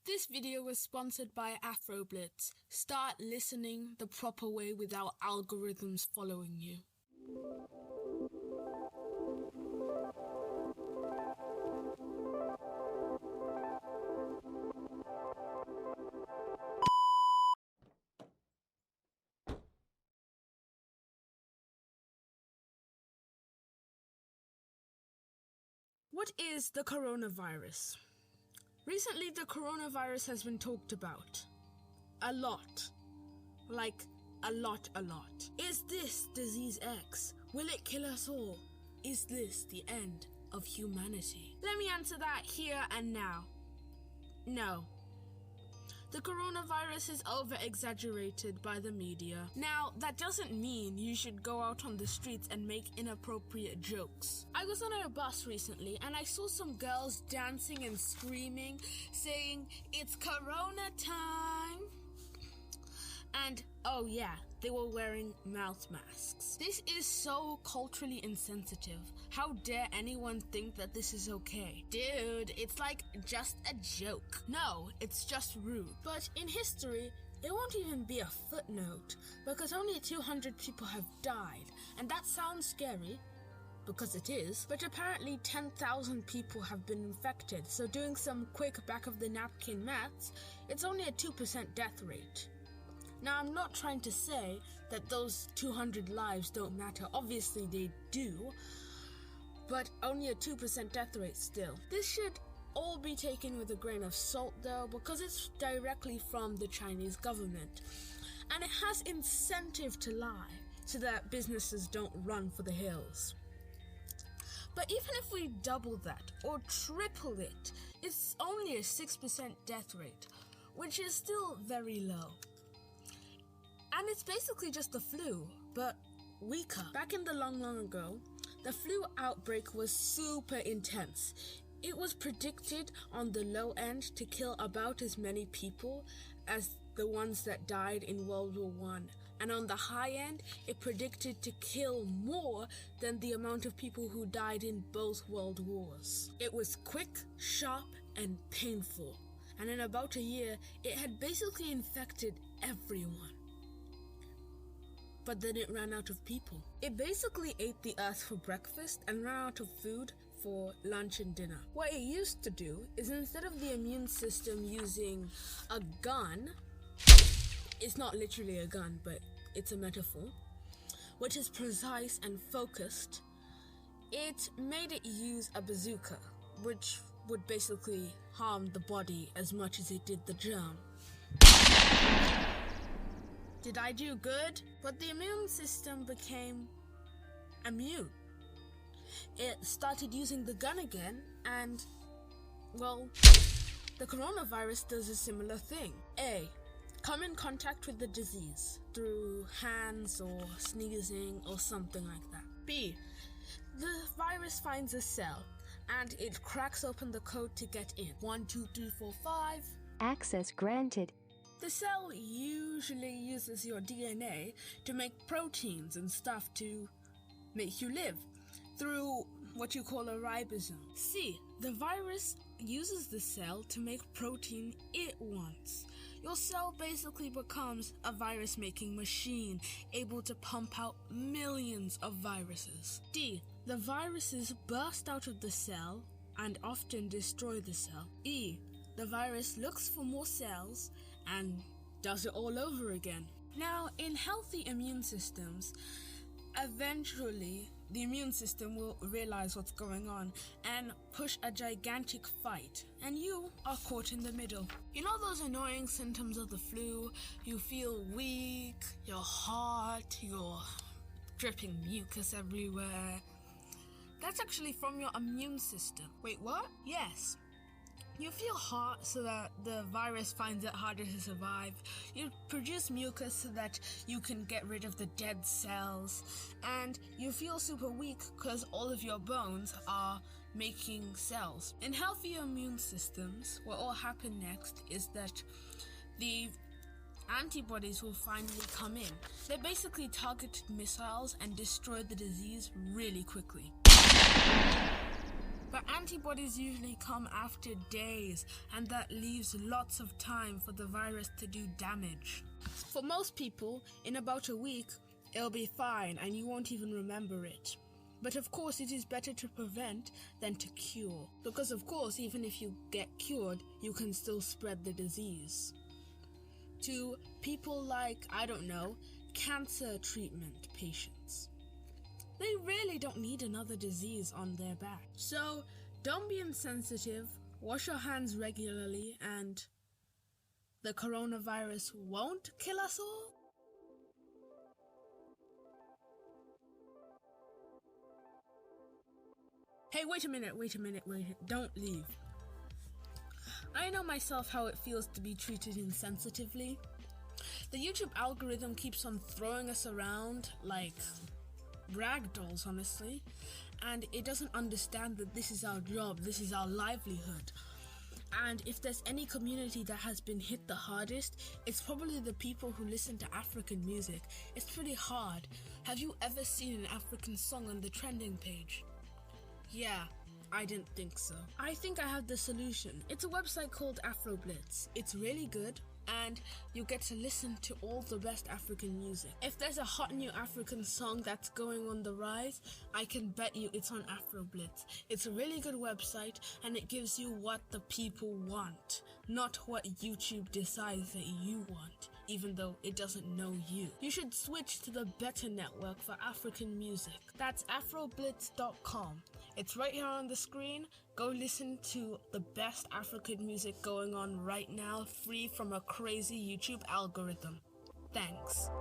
This video was sponsored by AfroBlitz. Start listening the proper way without algorithms following you. What is the coronavirus? Recently, the coronavirus has been talked about. A lot. Like, a lot. Is this disease X? Will it kill us all? Is this the end of humanity? Let me answer that here and now. No. The coronavirus is over-exaggerated by the media. Now, that doesn't mean you should go out on the streets and make inappropriate jokes. I was on a bus recently and I saw some girls dancing and screaming, saying, "It's Corona time!" And, oh yeah, they were wearing mouth masks. This is so culturally insensitive. How dare anyone think that this is okay? Dude, it's like just a joke. No, it's just rude. But in history, it won't even be a footnote, because only 200 people have died. And that sounds scary, because it is, but apparently 10,000 people have been infected. So doing some quick back-of-the-napkin maths, it's only a 2% death rate. Now, I'm not trying to say that those 200 lives don't matter. Obviously, they do. But only a 2% death rate still. This should all be taken with a grain of salt, though, because it's directly from the Chinese government. And it has incentive to lie, so that businesses don't run for the hills. But even if we double that, or triple it, it's only a 6% death rate, which is still very low. And it's basically just the flu, but weaker. Back in the long ago, the flu outbreak was super intense. It was predicted on the low end to kill about as many people as the ones that died in World War I. And on the high end, it predicted to kill more than the amount of people who died in both world wars. It was quick, sharp, and painful. And in about a year, it had basically infected everyone. But then it ran out of people. It basically ate the earth for breakfast and ran out of food for lunch and dinner. What it used to do is, instead of the immune system using a gun, it's not literally a gun, but it's a metaphor, which is precise and focused, it made it use a bazooka, which would basically harm the body as much as it did the germ. Did I do good? But the immune system became immune. It started using the gun again, and, well, the coronavirus does a similar thing. A. Come in contact with the disease through hands or sneezing or something like that. B. The virus finds a cell, and it cracks open the code to get in. 1, 2, 3, 4, 5. Access granted. The cell usually uses your DNA to make proteins and stuff to make you live through what you call a ribosome. C. The virus uses the cell to make protein it wants. Your cell basically becomes a virus-making machine, able to pump out millions of viruses. D. The viruses burst out of the cell and often destroy the cell. E. The virus looks for more cells and does it all over again. Now, in healthy immune systems, eventually the immune system will realize what's going on and push a gigantic fight, and you are caught in the middle. You know those annoying symptoms of the flu? You feel weak, you're hot, you're dripping mucus everywhere. That's actually from your immune system. Wait, what? Yes. You feel hot so that the virus finds it harder to survive. You produce mucus so that you can get rid of the dead cells. And you feel super weak because all of your bones are making cells. In healthy immune systems, what will happen next is that the antibodies will finally come in. They're basically targeted missiles and destroy the disease really quickly. But antibodies usually come after days, and that leaves lots of time for the virus to do damage. For most people, in about a week, it'll be fine and you won't even remember it. But of course, it is better to prevent than to cure. Because of course, even if you get cured, you can still spread the disease. To people like, cancer treatment patients. They really don't need another disease on their back. So, don't be insensitive, wash your hands regularly, and the coronavirus won't kill us all? Hey, wait a minute, don't leave. I know myself how it feels to be treated insensitively. The YouTube algorithm keeps on throwing us around like ragdolls, honestly, and it doesn't understand that this is our job, this is our livelihood. And if there's any community that has been hit the hardest, it's probably the people who listen to African music. It's pretty hard. Have you ever seen an African song on the trending page? Yeah, I didn't think so. I think I have the solution. It's a website called AfroBlitz. It's really good, and you get to listen to all the best African music. If there's a hot new African song that's going on the rise, I can bet you it's on AfroBlitz. It's a really good website, and it gives you what the people want, not what YouTube decides that you want, even though it doesn't know you. You should switch to the better network for African music. That's afroblitz.com. It's right here on the screen. Go listen to the best African music going on right now, free from a crazy YouTube algorithm. Thanks.